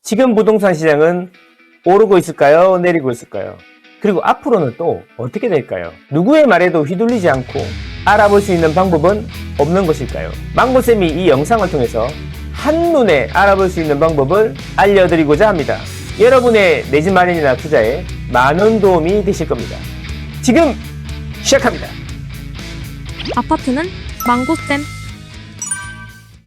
지금 부동산 시장은 오르고 있을까요? 내리고 있을까요? 그리고 앞으로는 또 어떻게 될까요? 누구의 말에도 휘둘리지 않고 알아볼 수 있는 방법은 없는 것일까요? 망고쌤이 이 영상을 통해서 한눈에 알아볼 수 있는 방법을 알려드리고자 합니다. 여러분의 내 집 마련이나 투자에 많은 도움이 되실 겁니다. 지금 시작합니다. 아파트는 망고쌤.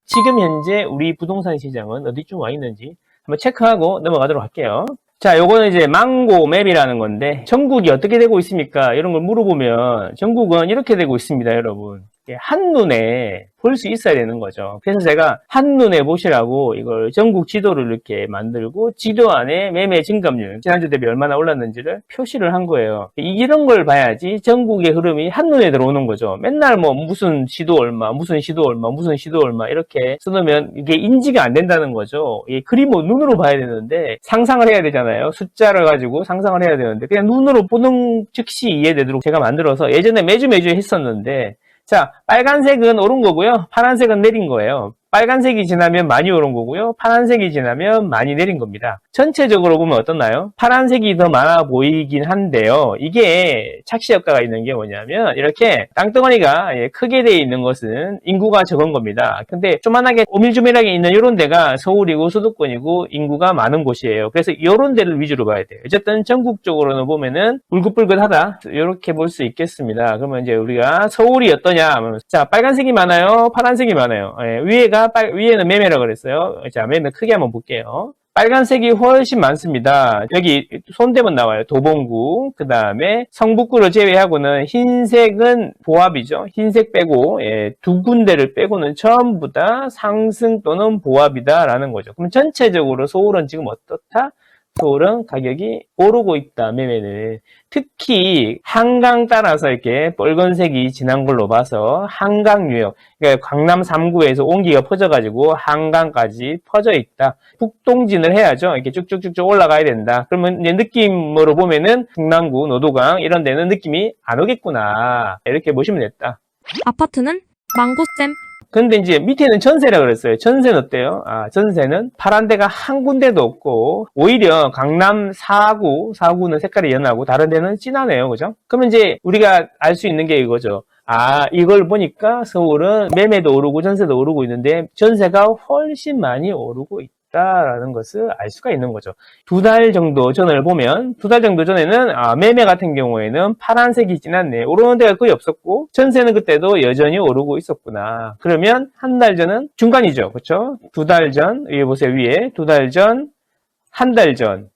지금 현재 우리 부동산 시장은 어디쯤 와 있는지 한번 체크하고 넘어가도록 할게요. 자, 요거는 이제 망고맵이라는 건데 전국이 어떻게 되고 있습니까? 이런 걸 물어보면 전국은 이렇게 되고 있습니다, 여러분. 한눈에 볼 수 있어야 되는 거죠. 그래서 제가 한눈에 보시라고 이걸 전국 지도를 이렇게 만들고 지도 안에 매매 증감률, 지난주 대비 얼마나 올랐는지를 표시를 한 거예요. 이런 걸 봐야지 전국의 흐름이 한눈에 들어오는 거죠. 맨날 뭐 무슨 시도 얼마, 무슨 시도 얼마, 무슨 시도 얼마 이렇게 써놓으면 이게 인지가 안 된다는 거죠. 이 그림을 눈으로 봐야 되는데 상상을 해야 되잖아요. 숫자를 가지고 상상을 해야 되는데 그냥 눈으로 보는 즉시 이해되도록 제가 만들어서 예전에 매주 했었는데, 자, 빨간색은 오른 거고요. 파란색은 내린 거예요. 빨간색이 지나면 많이 오른 거고요. 파란색이 지나면 많이 내린 겁니다. 전체적으로 보면 어떻나요? 파란색이 더 많아 보이긴 한데요. 이게 착시 효과가 있는 게 뭐냐면 이렇게 땅덩어리가 크게 돼 있는 것은 인구가 적은 겁니다. 근데 조만하게 오밀조밀하게 있는 이런 데가 서울이고 수도권이고 인구가 많은 곳이에요. 그래서 이런 데를 위주로 봐야 돼요. 어쨌든 전국적으로는 보면은 울긋불긋하다 이렇게 볼 수 있겠습니다. 그러면 이제 우리가 서울이 어떠냐 하면, 자, 빨간색이 많아요, 파란색이 많아요. 위에는 매매라고 그랬어요. 자, 매매 크게 한번 볼게요. 빨간색이 훨씬 많습니다. 여기 손대면 나와요. 도봉구, 그 다음에 성북구를 제외하고는 흰색은 보합이죠. 흰색 빼고 두 군데를 빼고는 전부 다 상승 또는 보합이다라는 거죠. 그럼 전체적으로 서울은 지금 어떻다? 서울은 가격이 오르고 있다, 매매는. 특히 한강 따라서 이렇게 빨간색이 지난 걸로 봐서 한강 유역, 그러니까 강남 3구에서 온기가 퍼져가지고 한강까지 퍼져 있다. 북동진을 해야죠. 이렇게 쭉쭉쭉쭉 올라가야 된다. 그러면 이제 느낌으로 보면은 중랑구, 노도강 이런 데는 느낌이 안 오겠구나, 이렇게 보시면 됐다. 아파트는 망고쌤. 근데 이제 밑에는 전세라 그랬어요. 전세는 어때요? 전세는 파란 데가 한 군데도 없고 오히려 강남 4구는 색깔이 연하고 다른 데는 진하네요. 그죠? 그러면 이제 우리가 알 수 있는 게 이거죠. 이걸 보니까 서울은 매매도 오르고 전세도 오르고 있는데 전세가 훨씬 많이 오르고 있다라는 것을 알 수가 있는 거죠. 두 달 정도 전을 보면, 두 달 정도 전에는 매매 같은 경우에는 파란색이 진했네, 오르는 데가 거의 없었고 전세는 그때도 여전히 오르고 있었구나. 그러면 한 달 전은 중간이죠. 그렇죠? 두 달 전, 위에 보세요. 위에 두 달 전, 한 달 전,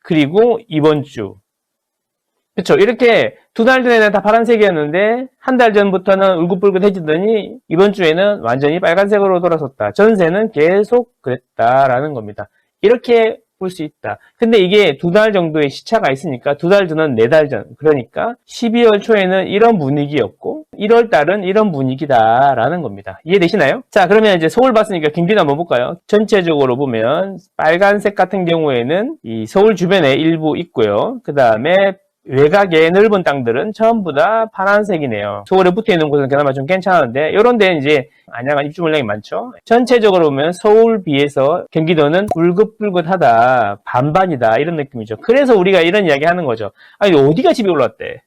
그리고 이번 주. 그렇죠? 이렇게 두 달 전에는 다 파란색이었는데 한 달 전부터는 울긋불긋해지더니 이번 주에는 완전히 빨간색으로 돌아섰다. 전세는 계속 그랬다라는 겁니다. 이렇게 볼 수 있다. 근데 이게 두 달 정도의 시차가 있으니까 두 달 전은 네 달 전, 그러니까 12월 초에는 이런 분위기였고 1월 달은 이런 분위기다라는 겁니다. 이해되시나요? 자, 그러면 이제 서울 봤으니까 경기도 한번 볼까요? 전체적으로 보면 빨간색 같은 경우에는 이 서울 주변에 일부 있고요. 그 다음에 외곽의 넓은 땅들은 전부 다 파란색이네요. 서울에 붙어있는 곳은 그나마 좀 괜찮은데 이런 데는 이제 안양은 입주 물량이 많죠. 전체적으로 보면 서울 비해서 경기도는 울긋불긋하다, 반반이다, 이런 느낌이죠. 그래서 우리가 이런 이야기 하는 거죠. 어디가 집이 올랐대?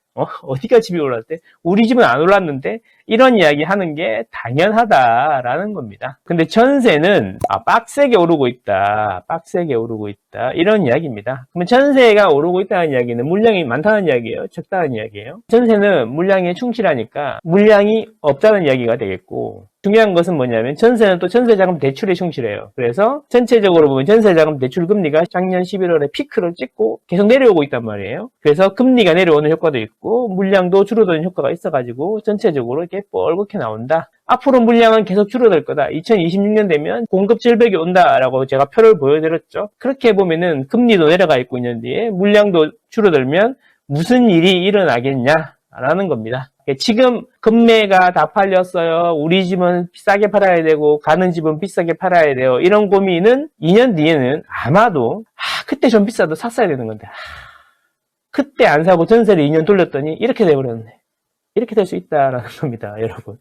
어디가 집이 올랐대? 우리 집은 안 올랐는데? 이런 이야기 하는 게 당연하다라는 겁니다. 근데 전세는 빡세게 오르고 있다, 빡세게 오르고 있다, 이런 이야기입니다. 그러면 전세가 오르고 있다는 이야기는 물량이 많다는 이야기예요? 적다는 이야기예요? 전세는 물량에 충실하니까 물량이 없다는 이야기가 되겠고, 중요한 것은 뭐냐면 전세는 또 전세자금 대출에 충실해요. 그래서 전체적으로 보면 전세자금 대출 금리가 작년 11월에 피크를 찍고 계속 내려오고 있단 말이에요. 그래서 금리가 내려오는 효과도 있고 물량도 줄어드는 효과가 있어가지고 전체적으로 이렇게 뻘겋게 나온다. 앞으로 물량은 계속 줄어들 거다. 2026년 되면 공급 절벽이 온다라고 제가 표를 보여드렸죠. 그렇게 보면은 금리도 내려가 있고 있는데 물량도 줄어들면 무슨 일이 일어나겠냐라는 겁니다. 지금 금매가 다 팔렸어요, 우리 집은 비싸게 팔아야 되고 가는 집은 비싸게 팔아야 돼요, 이런 고민은 2년 뒤에는 아마도 그때 좀 비싸도 샀어야 되는 건데 그때 안 사고 전세를 2년 돌렸더니 이렇게 돼버렸네. 이렇게 될 수 있다라는 겁니다, 여러분.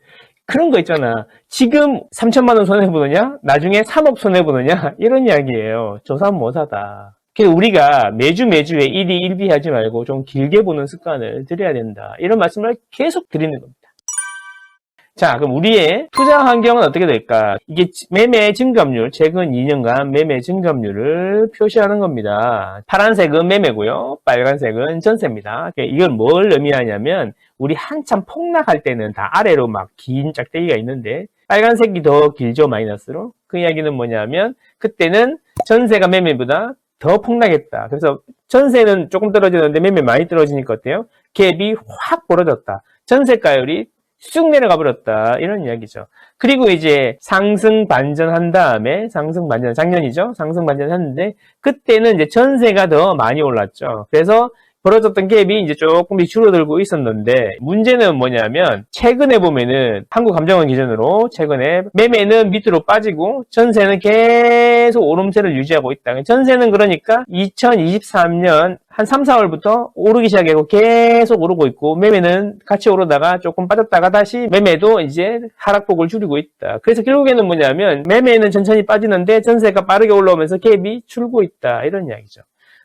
그런 거 있잖아. 지금 3천만 원 손해보느냐? 나중에 3억 손해보느냐? 이런 이야기예요. 조사는 못하다. 그래서 우리가 매주에 일희일비하지 말고 좀 길게 보는 습관을 들여야 된다. 이런 말씀을 계속 드리는 겁니다. 자, 그럼 우리의 투자 환경은 어떻게 될까? 이게 매매 증감률, 최근 2년간 매매 증감률을 표시하는 겁니다. 파란색은 매매고요. 빨간색은 전세입니다. 이건 뭘 의미하냐면 우리 한참 폭락할 때는 다 아래로 막 긴 짝대기가 있는데 빨간색이 더 길죠, 마이너스로. 그 이야기는 뭐냐면 그때는 전세가 매매보다 더 폭락했다. 그래서 전세는 조금 떨어지는데 매매 많이 떨어지니까 어때요? 갭이 확 벌어졌다. 전세가율이 쑥 내려가 버렸다. 이런 이야기죠. 그리고 이제 상승 반전한 다음에 작년이죠. 상승 반전했는데 그때는 이제 전세가 더 많이 올랐죠. 그래서 벌어졌던 갭이 이제 조금씩 줄어들고 있었는데 문제는 뭐냐면 최근에 보면은 한국감정원 기준으로 최근에 매매는 밑으로 빠지고 전세는 계속 오름세를 유지하고 있다. 전세는 그러니까 2023년 한 3, 4월부터 오르기 시작하고 계속 오르고 있고 매매는 같이 오르다가 조금 빠졌다가 다시 매매도 이제 하락폭을 줄이고 있다. 그래서 결국에는 뭐냐면 매매는 천천히 빠지는데 전세가 빠르게 올라오면서 갭이 줄고 있다. 이런 이야기죠.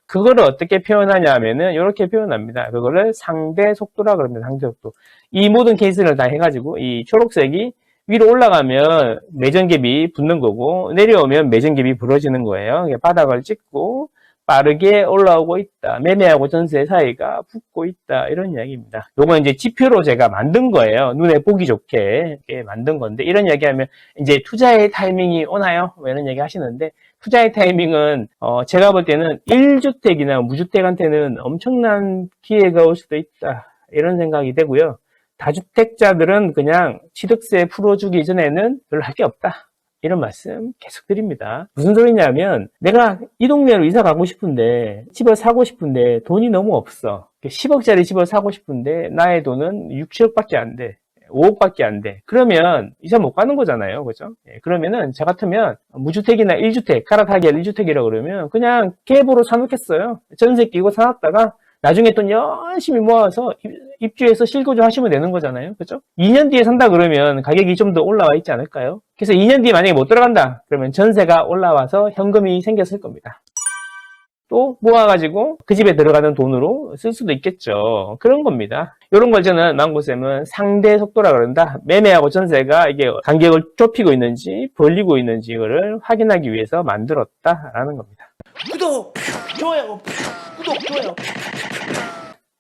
그거를 어떻게 표현하냐 하면은 이렇게 표현합니다. 그거를 상대 속도라 그럽니다. 상대 속도. 이 모든 케이스를 다 해가지고 이 초록색이 위로 올라가면 매전갭이 붙는 거고 내려오면 매전갭이 부러지는 거예요. 바닥을 찍고 빠르게 올라오고 있다. 매매하고 전세 사이가 붙고 있다. 이런 이야기입니다. 요건 이제 지표로 제가 만든 거예요. 눈에 보기 좋게 이렇게 만든 건데 이런 이야기하면 이제 투자의 타이밍이 오나요? 뭐 이런 이야기 하시는데 투자의 타이밍은 제가 볼 때는 1주택이나 무주택한테는 엄청난 기회가 올 수도 있다. 이런 생각이 되고요. 다주택자들은 그냥 취득세 풀어주기 전에는 별로 할 게 없다. 이런 말씀 계속 드립니다. 무슨 소리냐면 내가 이 동네로 이사 가고 싶은데 집을 사고 싶은데 돈이 너무 없어. 10억짜리 집을 사고 싶은데 나의 돈은 6, 7억밖에 안 돼. 5억밖에 안 돼. 그러면 이사 못 가는 거잖아요. 그죠? 그러면은 저 같으면 무주택이나 1주택, 갈아타기 1주택이라고 그러면 그냥 갭으로 사놓겠어요. 전세 끼고 사놨다가 나중에 또 열심히 모아서 입주해서 실거주 하시면 되는 거잖아요. 그죠? 2년 뒤에 산다 그러면 가격이 좀 더 올라와 있지 않을까요? 그래서 2년 뒤에 만약에 못 들어간다 그러면 전세가 올라와서 현금이 생겼을 겁니다. 또 모아가지고 그 집에 들어가는 돈으로 쓸 수도 있겠죠. 그런 겁니다. 이런 걸 저는 망고쌤은 상대 속도라 그런다. 매매하고 전세가 이게 간격을 좁히고 있는지 벌리고 있는지 이거를 확인하기 위해서 만들었다라는 겁니다. 구독, 좋아요, 구독, 좋아요.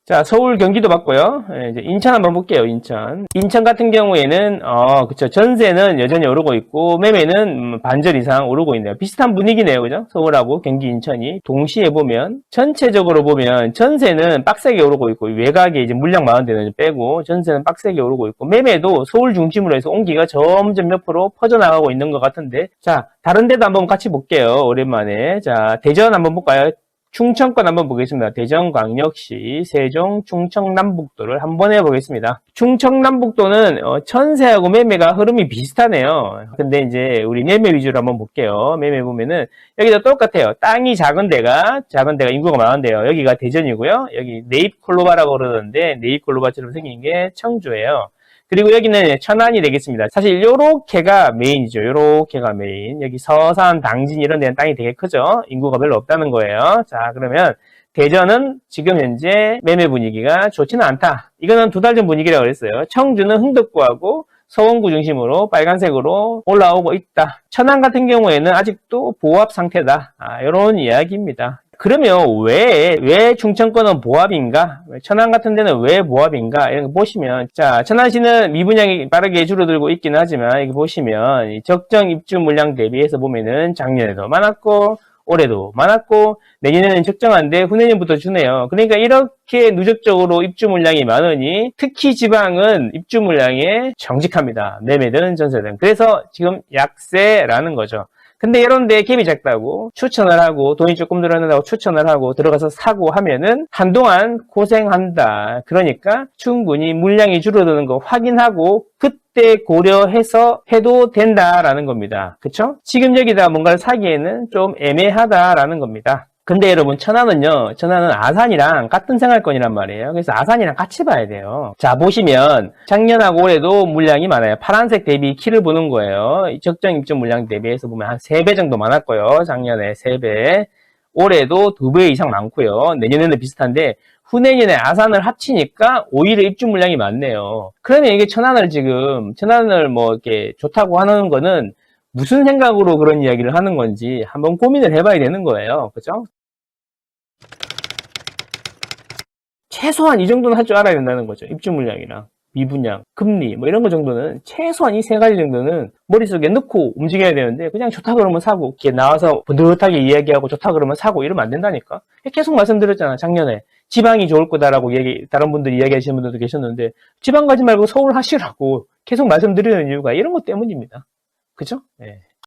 자, 서울, 경기도 봤고요. 이제 인천 한번 볼게요. 인천 같은 경우에는 그쵸. 전세는 여전히 오르고 있고 매매는 반절 이상 오르고 있네요. 비슷한 분위기네요. 그죠? 서울하고 경기, 인천이 동시에 보면 전체적으로 보면 전세는 빡세게 오르고 있고 외곽에 이제 물량 많은 데는 빼고 전세는 빡세게 오르고 있고 매매도 서울 중심으로 해서 온기가 점점 옆으로 퍼져나가고 있는 것 같은데 자, 다른 데도 한번 같이 볼게요. 오랜만에. 자, 대전 한번 볼까요? 충청권 한번 보겠습니다. 대전광역시, 세종, 충청남북도를 한번 해보겠습니다. 충청남북도는 전세하고 매매가 흐름이 비슷하네요. 근데 이제 우리 매매 위주로 한번 볼게요. 매매 보면은 여기도 똑같아요. 땅이 작은 데가 인구가 많은데요. 여기가 대전이고요. 여기 네잎콜로바라고 그러는데 네잎콜로바처럼 생긴 게 청주예요. 그리고 여기는 천안이 되겠습니다. 사실 요렇게가 메인이죠. 요렇게가 메인. 여기 서산, 당진 이런 데는 땅이 되게 크죠. 인구가 별로 없다는 거예요. 자, 그러면 대전은 지금 현재 매매 분위기가 좋지는 않다. 이거는 2달 전 분위기라고 그랬어요. 청주는 흥덕구하고 서원구 중심으로 빨간색으로 올라오고 있다. 천안 같은 경우에는 아직도 보합 상태다. 이런 이야기입니다. 그러면 왜 충청권은 보합인가? 천안 같은 데는 왜 보합인가? 이런 거 보시면, 자, 천안시는 미분양이 빠르게 줄어들고 있긴 하지만, 여기 보시면, 적정 입주 물량 대비해서 보면은 작년에도 많았고, 올해도 많았고, 내년에는 적정한데 후내년부터 주네요. 그러니까 이렇게 누적적으로 입주 물량이 많으니, 특히 지방은 입주 물량에 정직합니다. 매매든 전세든. 그래서 지금 약세라는 거죠. 근데 이런데 갭이 작다고 추천을 하고 돈이 조금 들어간다고 추천을 하고 들어가서 사고 하면은 한동안 고생한다. 그러니까 충분히 물량이 줄어드는 거 확인하고 그때 고려해서 해도 된다라는 겁니다. 그쵸? 지금 여기다 뭔가를 사기에는 좀 애매하다라는 겁니다. 근데 여러분, 천안은요, 천안은 아산이랑 같은 생활권이란 말이에요. 그래서 아산이랑 같이 봐야 돼요. 자, 보시면 작년하고 올해도 물량이 많아요. 파란색 대비 키를 보는 거예요. 적정 입점 물량 대비해서 보면 한 3배 정도 많았고요. 작년에 3배. 올해도 2배 이상 많고요. 내년에는 비슷한데 후내년에 아산을 합치니까 오히려 입주 물량이 많네요. 그러면 이게 천안을 뭐 이렇게 좋다고 하는 거는 무슨 생각으로 그런 이야기를 하는 건지 한번 고민을 해봐야 되는 거예요. 그죠? 최소한 이 정도는 할 줄 알아야 된다는 거죠. 입주 물량이랑 미분양, 금리 뭐 이런 거 정도는 최소한 이 3가지 정도는 머릿속에 넣고 움직여야 되는데 그냥 좋다 그러면 사고 이렇게 나와서 번듯하게 이야기하고 좋다 그러면 사고 이러면 안 된다니까. 계속 말씀드렸잖아. 작년에 지방이 좋을 거다라고 다른 분들이 이야기하시는 분들도 계셨는데 지방 가지 말고 서울 하시라고 계속 말씀드리는 이유가 이런 것 때문입니다. 그죠? 네.